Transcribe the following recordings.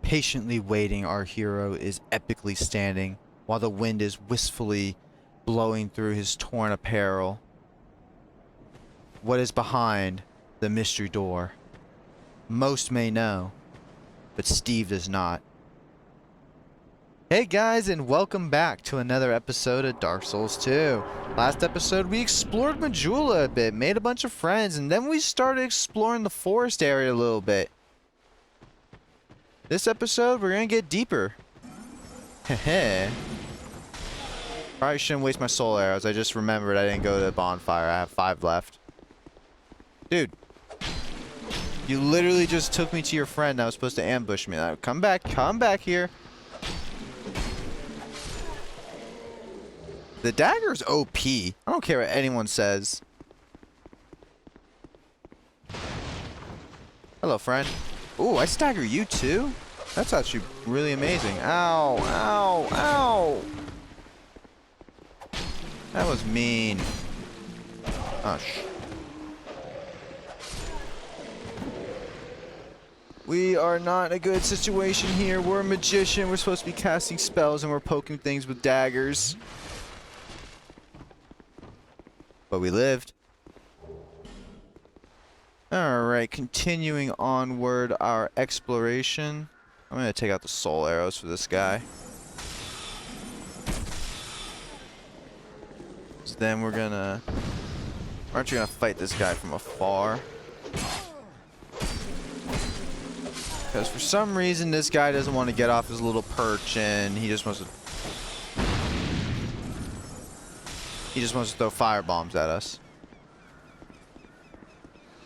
Patiently waiting, our hero is epically standing, while the wind is wistfully blowing through his torn apparel. What is behind the mystery door? Most may know, but Steve does not. Hey guys, and welcome back to another episode of Dark Souls 2. Last episode we explored Majula a bit, made a bunch of friends, and then we started exploring the forest area a little bit. This episode we're gonna get deeper. Heh. Probably shouldn't waste my soul arrows. I just remembered I didn't go to the bonfire. I have 5 left. Dude. You literally just took me to your friend that was supposed to ambush me. Come back here. The dagger's OP. I don't care what anyone says. Hello, friend. Ooh, I stagger you too? That's actually really amazing. Ow, ow, ow! That was mean. Oh, We are not in a good situation here. We're a magician. We're supposed to be casting spells and we're poking things with daggers. But we lived. Alright, continuing onward our exploration. I'm gonna take out the soul arrows for this guy. So then we're gonna... Aren't you gonna fight this guy from afar? Because for some reason this guy doesn't want to get off his little perch and he just wants to... He just wants to throw fire bombs at us.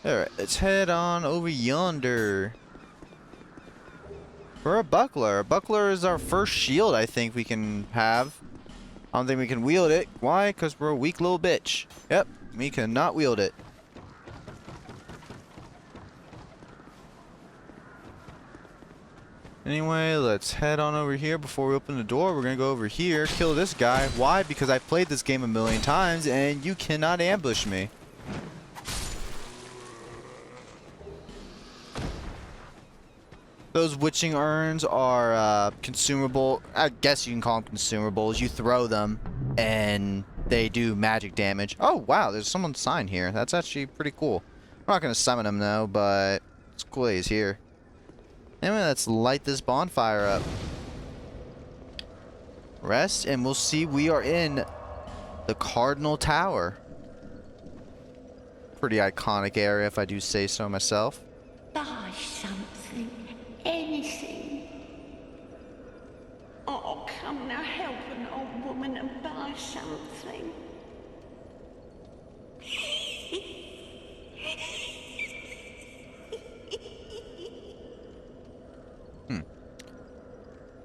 Alright, let's head on over yonder. For a buckler. A buckler is our first shield I think we can have. I don't think we can wield it. Why? Because we're a weak little bitch. Yep, we cannot wield it. Anyway, let's head on over here before we open the door. We're going to go over here, kill this guy. Why? Because I played this game a million times and you cannot ambush me. Those witching urns are consumable. I guess you can call them consumables. You throw them and they do magic damage. Oh, wow. There's someone's sign here. That's actually pretty cool. I'm not going to summon him, though, but it's cool he's here. Anyway, let's light this bonfire up. Rest, and we'll see we are in the Cardinal Tower. Pretty iconic area, if I do say so myself. Buy something, anything. Oh, come now, help an old woman and buy something.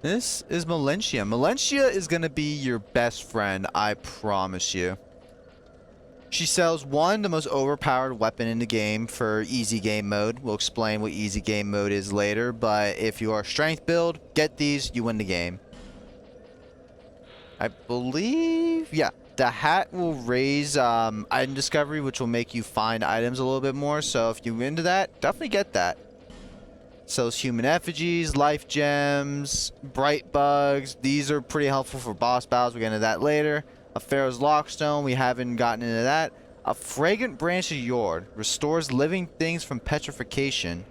This is Melentia. Melentia is going to be your best friend, I promise you. She sells the most overpowered weapon in the game for easy game mode. We'll explain what easy game mode is later, but if you are strength build, get these, you win the game. I believe, yeah, the hat will raise item discovery, which will make you find items a little bit more, so if you're into that, definitely get that. Sells human effigies, life gems, bright bugs. These are pretty helpful for boss battles. We'll get into that later. A Pharaoh's Lockstone. We haven't gotten into that. A fragrant branch of Yord. Restores living things from petrification.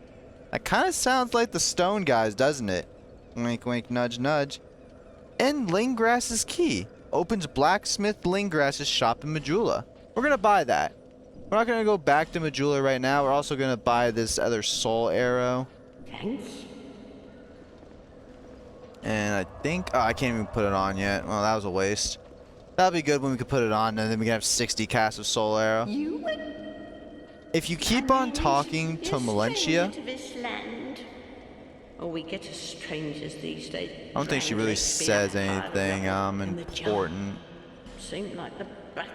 That kind of sounds like the stone guys, doesn't it? Wink, wink, nudge, nudge. And Lingrass's Key. Opens Blacksmith Lingrass's shop in Majula. We're going to buy that. We're not going to go back to Majula right now. We're also going to buy this other soul arrow. Thanks. And I think... Oh, I can't even put it on yet. Well, that was a waste. That'll be good when we can put it on, and then we can have 60 casts of Soul Arrow. If you keep on talking to Melentia... Oh, we get as strangers these days. I don't think she really says anything important.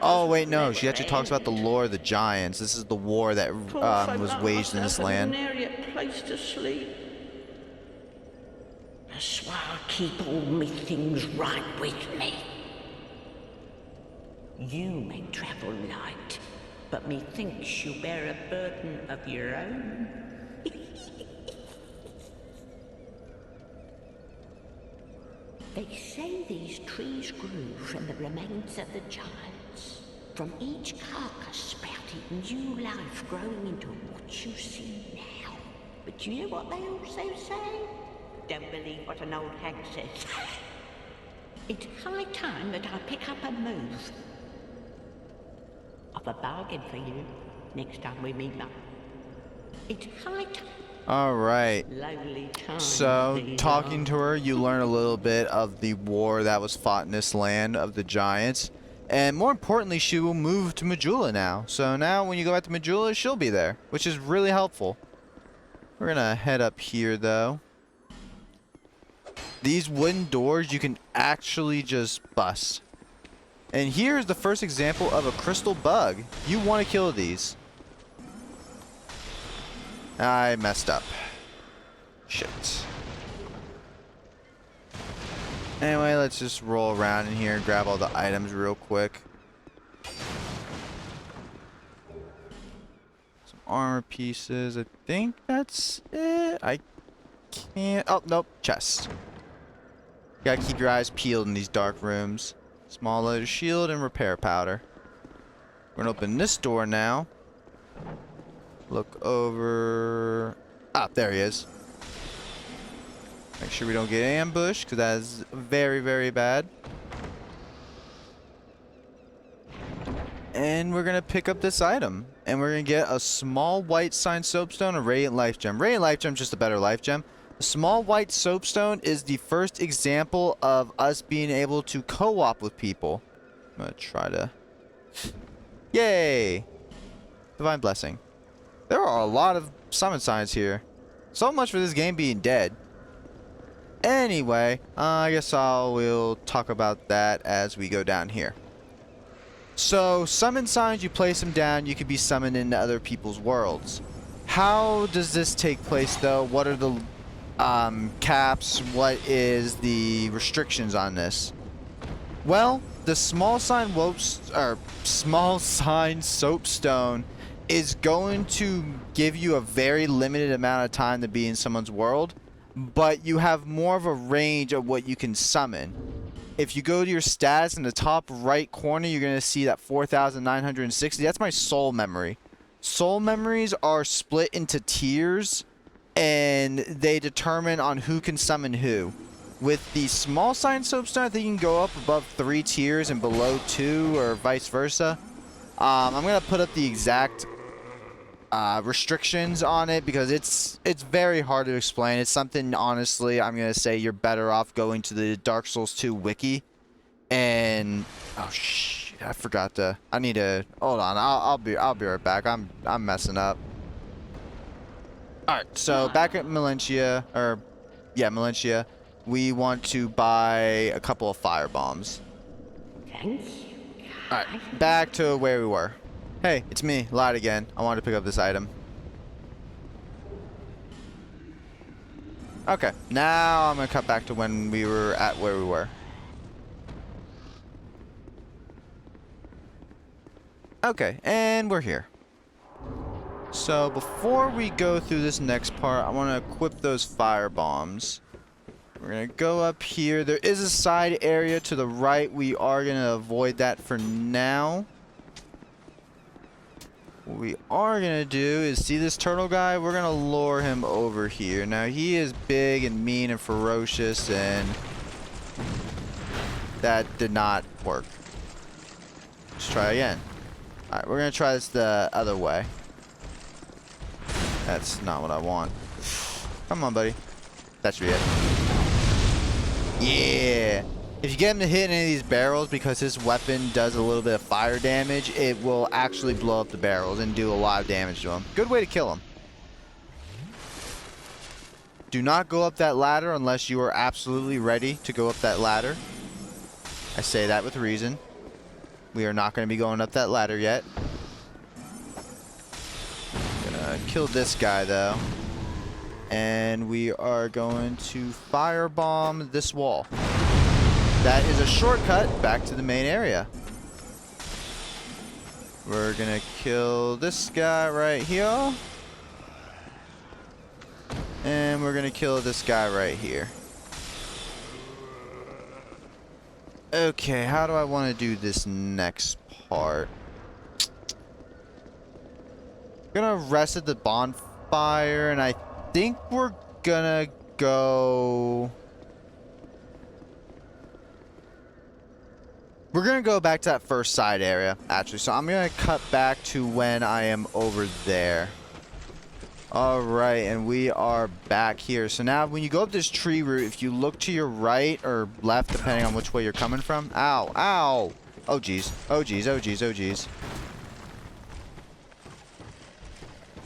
Oh, wait, no. She actually talks about the lore of the giants. This is the war that was waged in this land. That's why I keep all me things right with me. You may travel light, but methinks you bear a burden of your own. They say these trees grew from the remains of the giants. From each carcass sprouted new life growing into what you see now. But you know what they also say? Don't believe what an old hag says. It's high time that I pick up a move. I've a bargain for you next time we meet up. It's high time. All right. Lonely time. So, talking to her, you learn a little bit of the war that was fought in this land of the giants. And more importantly, she will move to Majula now. So now when you go back to Majula, she'll be there, which is really helpful. We're going to head up here, though. These wooden doors you can actually just bust. And here's the first example of a crystal bug. You want to kill these. I messed up. Shit. Anyway, let's just roll around in here and grab all the items real quick. Some armor pieces. I think that's it. I can't... Oh, nope. Chest. Gotta keep your eyes peeled in these dark rooms. Small leather shield and repair powder. We're gonna open this door now. Look over... Ah, there he is. Make sure we don't get ambushed, because that is very, very bad. And we're going to pick up this item. And we're going to get a small white sign soapstone, a radiant life gem. Radiant life gem is just a better life gem. The small white soapstone is the first example of us being able to co-op with people. I'm going to try to... Yay! Divine blessing. There are a lot of summon signs here. So much for this game being dead. Anyway, I guess we'll talk about that as we go down here. So, summon signs, you place them down, you can be summoned into other people's worlds. How does this take place, though? What are the caps? What is the restrictions on this? Well, the small sign soapstone is going to give you a very limited amount of time to be in someone's world, but you have more of a range of what you can summon. If you go to your stats in the top right corner, you're going to see that 4,960. That's my soul memory. Soul memories are split into tiers, and they determine on who can summon who. With the small sign soapstone, I think you can go up above 3 tiers and below 2, or vice versa. I'm going to put up the exact restrictions on it because it's very hard to explain. It's something, honestly, I'm gonna say you're better off going to the Dark Souls 2 wiki. And oh shit, I forgot to. I need to hold on. I'll be right back. I'm messing up. All right, so back at Melentia, Melentia, we want to buy a couple of fire bombs. Thanks. All right, back to where we were. Hey, it's me, lied again. I wanted to pick up this item. Okay, now I'm gonna cut back to when we were at where we were. Okay, and we're here. So before we go through this next part, I want to equip those fire bombs. We're gonna go up here. There is a side area to the right. We are gonna avoid that for now. What we are going to do is, see this turtle guy? We're going to lure him over here. Now, he is big and mean and ferocious, and that did not work. Let's try again. Alright, we're going to try this the other way. That's not what I want. Come on, buddy. That should be it. Yeah! If you get him to hit any of these barrels, because his weapon does a little bit of fire damage, it will actually blow up the barrels and do a lot of damage to him. Good way to kill him. Do not go up that ladder unless you are absolutely ready to go up that ladder. I say that with reason. We are not going to be going up that ladder yet. Gonna kill this guy, though. And we are going to firebomb this wall. That is a shortcut back to the main area. We're gonna kill this guy right here. And we're gonna kill this guy right here. Okay, how do I want to do this next part? Gonna rest at the bonfire, and I think we're gonna go... We're gonna go back to that first side area, actually. So I'm gonna cut back to when I am over there. Alright, and we are back here. So now when you go up this tree route, if you look to your right or left, depending on which way you're coming from. Ow, ow! Oh geez, oh geez, oh geez, oh geez.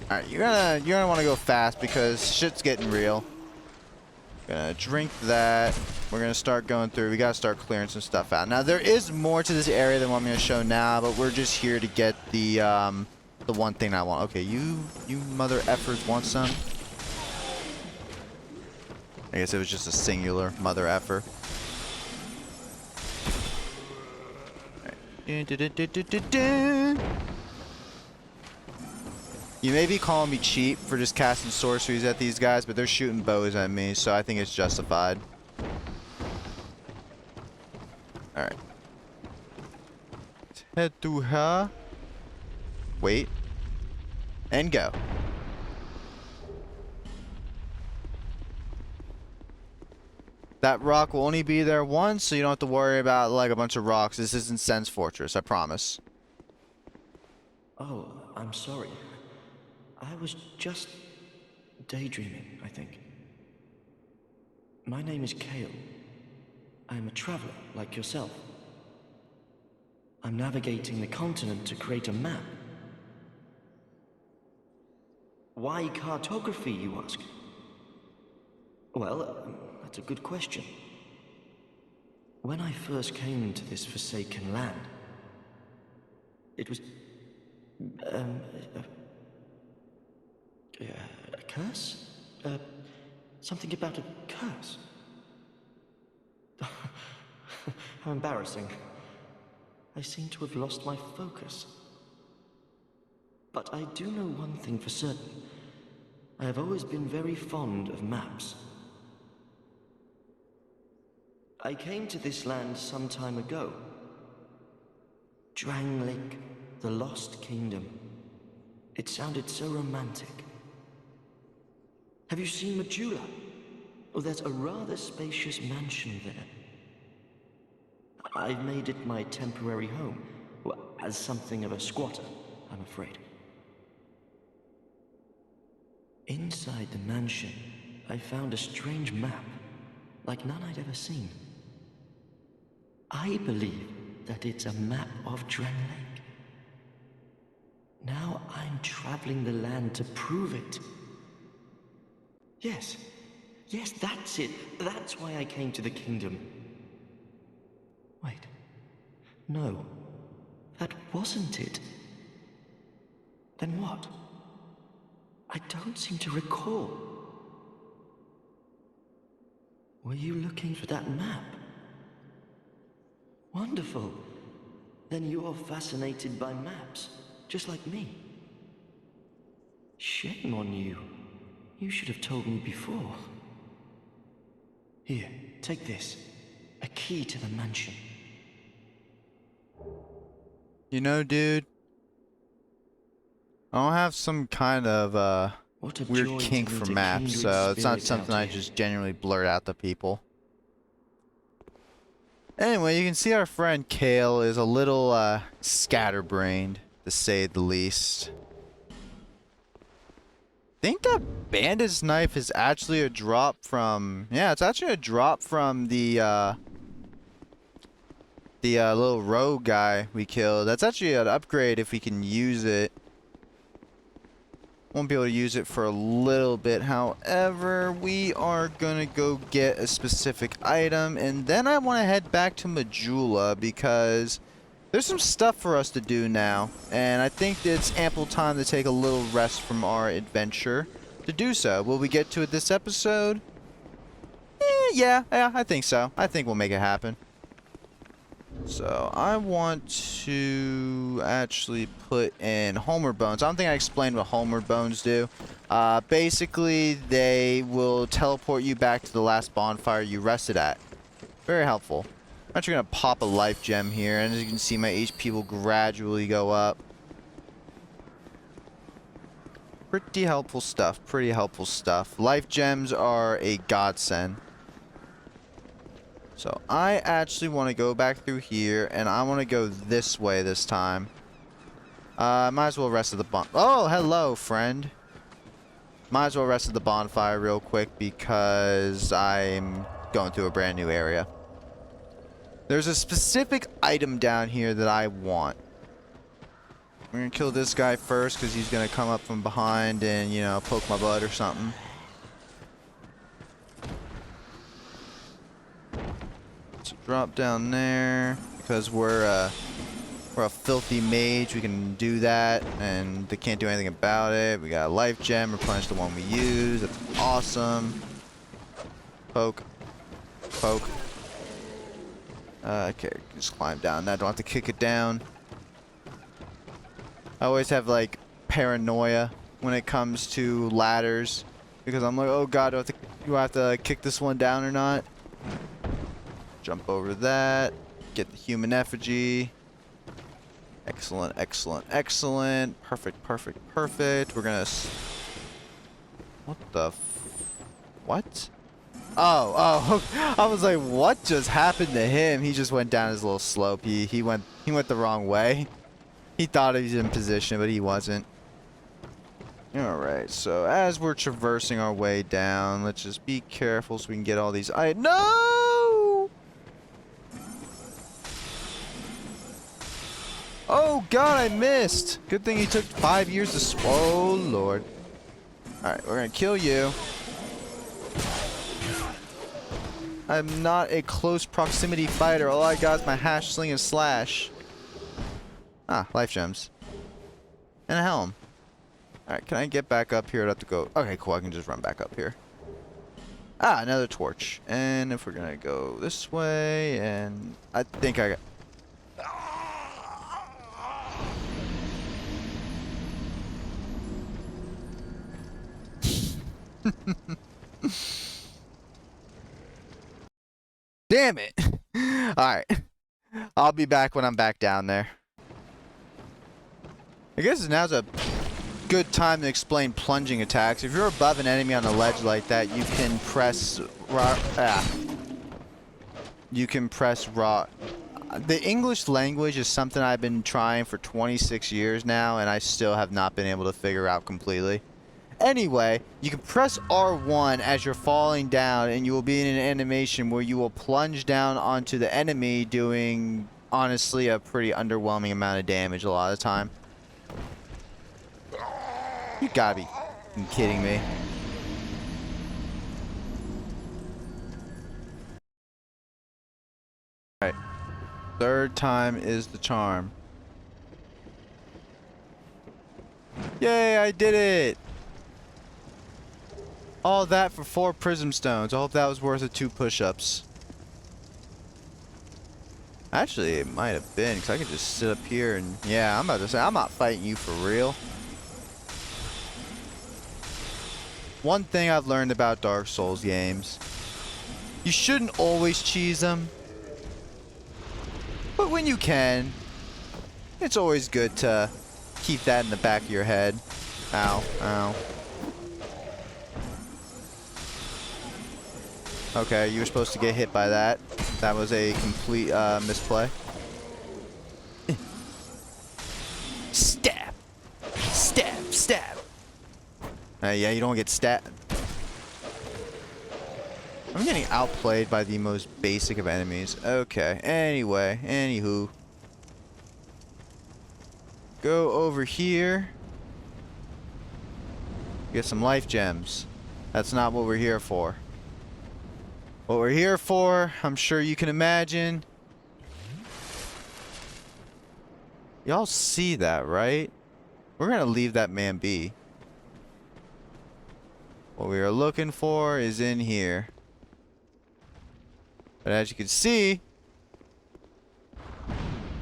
Alright, you're gonna want to go fast because shit's getting real. Gonna drink that. We're gonna start going through. We gotta start clearing some stuff out. Now there is more to this area than what I'm gonna show now, but we're just here to get the one thing I want. Okay, you mother effers want some? I guess it was just a singular mother effer. Right. You may be calling me cheap for just casting sorceries at these guys, but they're shooting bows at me, so I think it's justified. Alright. Let's head to her. Wait. And go. That rock will only be there once, so you don't have to worry about like a bunch of rocks. This isn't Sen's Fortress, I promise. Oh, I'm sorry. I was just daydreaming, I think. My name is Kale. I'm a traveler, like yourself. I'm navigating the continent to create a map. Why cartography, you ask? Well, that's a good question. When I first came to this forsaken land, it was... a curse? Something about a curse? How embarrassing. I seem to have lost my focus. But I do know one thing for certain. I have always been very fond of maps. I came to this land some time ago. Drangleic, the Lost Kingdom. It sounded so romantic. Have you seen Majula? Oh, there's a rather spacious mansion there. I've made it my temporary home, well, as something of a squatter, I'm afraid. Inside the mansion, I found a strange map, like none I'd ever seen. I believe that it's a map of Drangleic. Now I'm traveling the land to prove it. Yes, that's it. That's why I came to the kingdom. Wait. No. That wasn't it. Then what? I don't seem to recall. Were you looking for that map? Wonderful. Then you're fascinated by maps, just like me. Shame on you. You should have told me before. Here, take this. A key to the mansion. You know, dude, I don't have some kind of weird kink for maps, so it's not something I just genuinely blurt out to people. Anyway, you can see our friend Kale is a little scatterbrained, to say the least. I think that bandit's knife is actually a drop from... Yeah, it's actually a drop from the little rogue guy we killed. That's actually an upgrade if we can use it. Won't be able to use it for a little bit. However, we are gonna go get a specific item, and then I want to head back to Majula because there's some stuff for us to do now, and I think it's ample time to take a little rest from our adventure to do so. Will we get to it this episode? Yeah, I think so. I think we'll make it happen. So I want to actually put in Homer Bones. I don't think I explained what Homer Bones do. Basically, they will teleport you back to the last bonfire you rested at. Very helpful. I'm actually gonna pop a life gem here, and as you can see, my HP will gradually go up. Pretty helpful stuff. Pretty helpful stuff. Life gems are a godsend. So I actually want to go back through here, and I want to go this way this time. Might as well rest at the oh, hello, friend. Might as well rest at the bonfire real quick because I'm going through a brand new area. There's a specific item down here that I want. We're gonna kill this guy first because he's gonna come up from behind and, you know, poke my butt or something. So drop down there because we're a filthy mage. We can do that, and they can't do anything about it. We got a life gem, replenish the one we use. That's awesome. Poke, poke. Okay, just climb down that. Don't have to kick it down. I always have like paranoia when it comes to ladders because I'm like, oh god, do I have to kick this one down or not? Jump over that. Get the human effigy. Excellent, excellent, excellent. Perfect, perfect, perfect. We're gonna... What the what? Oh, I was like, what just happened to him? He just went down his little slope. He went the wrong way. He thought he was in position, but he wasn't. Alright, so as we're traversing our way down, let's just be careful so we can get all these... No! Oh god, I missed! Good thing he took 5 years to... Oh lord. Alright, we're gonna kill you. I'm not a close proximity fighter. All I got is my hash, sling, and slash. Ah, life gems. And a helm. Alright, can I get back up here? I'd have to go... Okay, cool. I can just run back up here. Ah, another torch. And if we're gonna go this way, and... I think I got... Damn it! Alright. I'll be back when I'm back down there. I guess now's a good time to explain plunging attacks. If you're above an enemy on a ledge like that, you can press... You can press raw... The English language is something I've been trying for 26 years now, and I still have not been able to figure out completely. Anyway, you can press R1 as you're falling down, and you will be in an animation where you will plunge down onto the enemy, doing, honestly, a pretty underwhelming amount of damage a lot of the time. You gotta be kidding me. Alright. Third time is the charm. Yay, I did it! All that for 4 prism stones. I hope that was worth it 2 push-ups. Actually, it might have been, because I could just sit up here and... Yeah, I'm about to say, I'm not fighting you for real. One thing I've learned about Dark Souls games. You shouldn't always cheese them. But when you can, it's always good to keep that in the back of your head. Ow, ow. Okay, you were supposed to get hit by that. That was a complete misplay. Stab! Stab! Stab! Yeah, you don't get stabbed. I'm getting outplayed by the most basic of enemies. Okay, anyway, anywho. Go over here. Get some life gems. That's not what we're here for. What we're here for, I'm sure you can imagine. Y'all see that, right? We're gonna leave that man be. What we are looking for is in here. But as you can see,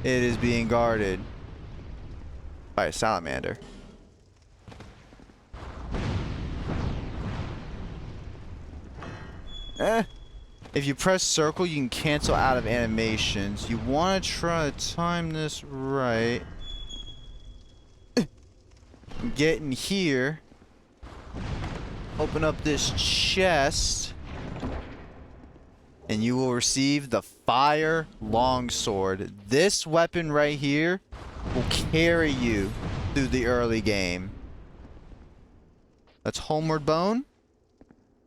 it is being guarded by a salamander. If you press circle, you can cancel out of animations. You want to try to time this right. Get in here. Open up this chest. And you will receive the Fire Longsword. This weapon right here will carry you through the early game. Let's homeward bone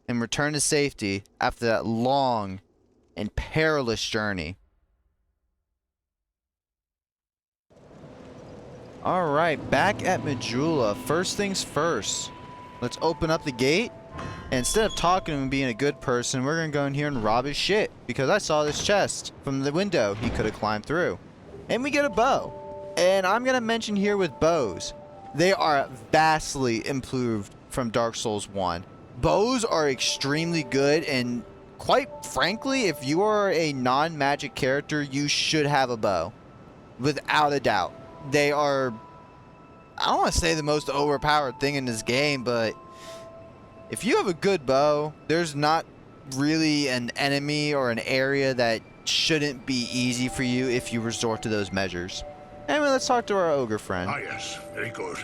and return to safety after that long and perilous journey. Alright, back at Majula. First things first. Let's open up the gate. And instead of talking to him and being a good person, we're going to go in here and rob his shit. Because I saw this chest from the window he could have climbed through. And we get a bow. And I'm going to mention here with bows. They are vastly improved from Dark Souls 1. Bows are extremely good, and quite frankly, if you are a non-magic character, you should have a bow. Without a doubt. They are, I don't want to say the most overpowered thing in this game, but if you have a good bow, there's not really an enemy or an area that shouldn't be easy for you if you resort to those measures. Anyway, let's talk to our ogre friend. Ah, yes, very good.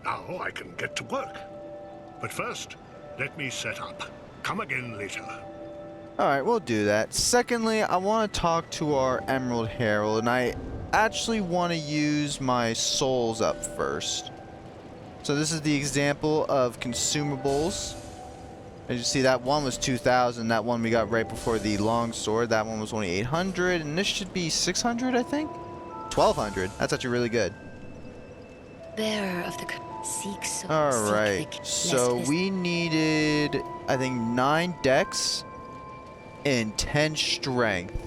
Now I can get to work. But first, let me set up. Come again later. Alright, we'll do that. Secondly, I want to talk to our Emerald Herald, and I actually want to use my souls up first. So this is the example of consumables. As you see, that one was 2,000. That one we got right before the longsword. That one was only 800, and this should be 600, I think? 1,200. That's actually really good. Bearer of the seek so Alright, so we needed, I think, 9 dex and 10 strength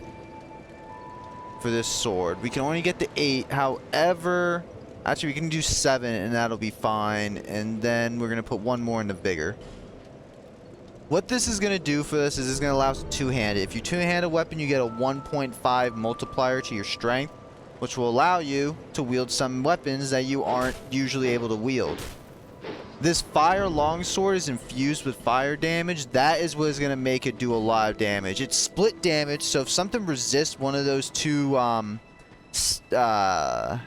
for this sword. We can only get to 8. However, actually we can do 7 and that'll be fine. And then we're going to put 1 more in the vigor. What this is going to do for us is it's going to allow us to two-handed. If you two-hand a weapon, you get a 1.5 multiplier to your strength, which will allow you to wield some weapons that you aren't usually able to wield. This fire longsword is infused with fire damage. That is what is going to make it do a lot of damage. It's split damage, so if something resists one of those two statuses?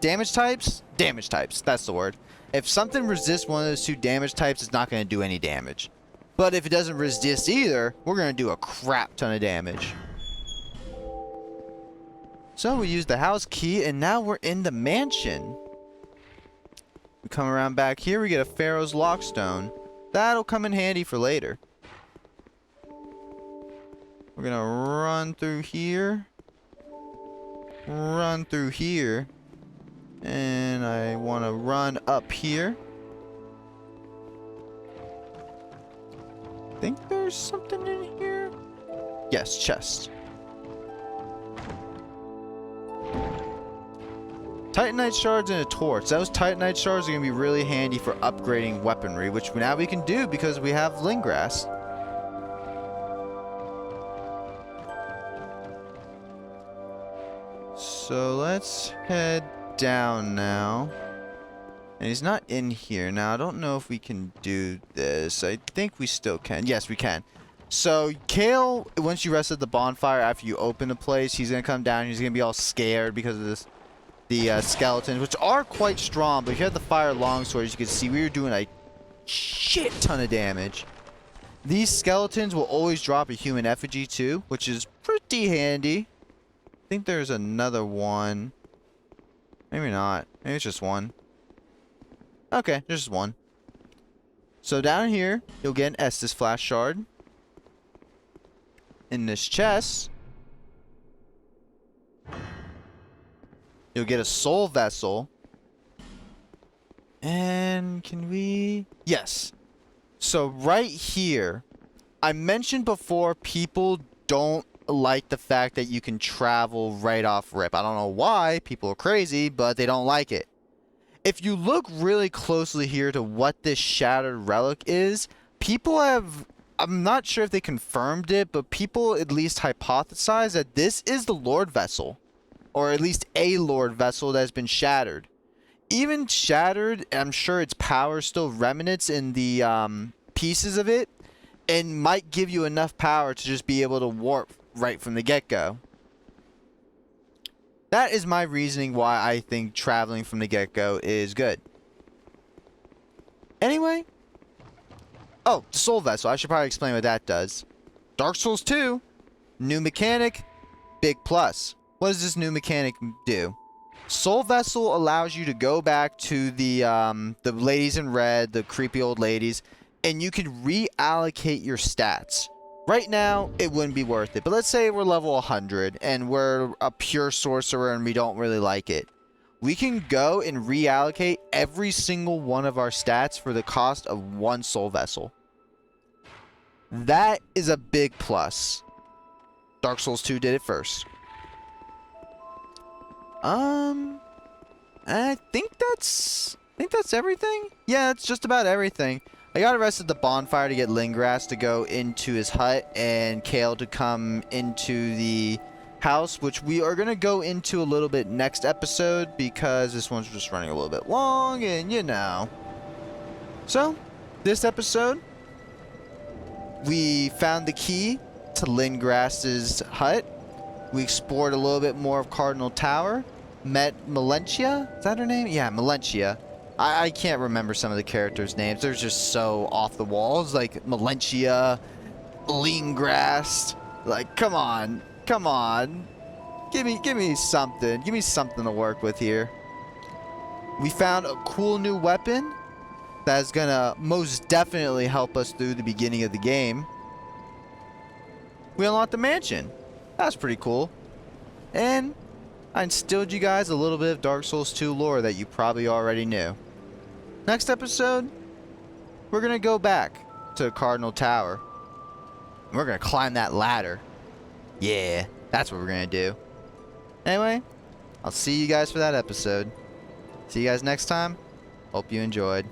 Damage types? Damage types, that's the word. If something resists one of those two damage types, it's not going to do any damage. But if it doesn't resist either, we're going to do a crap ton of damage. So we use the house key, and now we're in the mansion. We come around back here, we get a Pharaoh's Lockstone. That'll come in handy for later. We're gonna run through here. Run through here. And I want to run up here. I think there's something in here. Yes, chest. Titanite shards and a torch. Those Titanite shards are going to be really handy for upgrading weaponry, which now we can do because we have Lingrass. So let's head down now. And he's not in here. Now, I don't know if we can do this. I think we still can. Yes, we can. So, Kale, once you rest at the bonfire, after you open the place, he's going to come down and he's going to be all scared because of this. The skeletons, which are quite strong, but if you have the fire longsword, as you can see, we were doing a shit ton of damage. These skeletons will always drop a human effigy too, which is pretty handy. I think there's another one. Maybe not. Maybe it's just one. Okay, there's just one. So down here, you'll get an Estus Flash Shard. In this chest, you'll get a soul vessel. And can we... Yes. So right here, I mentioned before people don't like the fact that you can travel right off rip. I don't know why. People are crazy, but they don't like it. If you look really closely here to what this shattered relic is, people have... I'm not sure if they confirmed it, but people at least hypothesize that this is the Lord Vessel. Or at least a Lord Vessel that has been shattered. Even shattered, I'm sure its power still remnants in the pieces of it. and might give you enough power to just be able to warp right from the get-go. That is my reasoning why I think traveling from the get-go is good. Anyway. Oh, the Soul Vessel. I should probably explain what that does. Dark Souls 2. New mechanic. Big plus. What does this new mechanic do? Soul Vessel allows you to go back to the ladies in red, the creepy old ladies, and you can reallocate your stats. Right now, it wouldn't be worth it. But let's say we're level 100 and we're a pure sorcerer and we don't really like it. We can go and reallocate every single one of our stats for the cost of 1 Soul Vessel. That is a big plus. Dark Souls 2 did it first. I think that's everything. Yeah, it's just about everything. I got arrested at the bonfire to get Lingrass to go into his hut and Kale to come into the house, which we are going to go into a little bit next episode because this one's just running a little bit long and you know. So, this episode, we found the key to Lingrass's hut. We explored a little bit more of Cardinal Tower. Met Melentia? Is that her name? Yeah, Melentia. I can't remember some of the characters' names. They're just so off the walls. Like, Melentia, Lingrass. Like, come on. Come on. Give me something. Give me something to work with here. We found a cool new weapon that's gonna most definitely help us through the beginning of the game. We unlocked the mansion. That's pretty cool. And I instilled you guys a little bit of Dark Souls 2 lore that you probably already knew. Next episode, we're going to go back to Cardinal Tower. We're going to climb that ladder. Yeah, that's what we're going to do. Anyway, I'll see you guys for that episode. See you guys next time. Hope you enjoyed.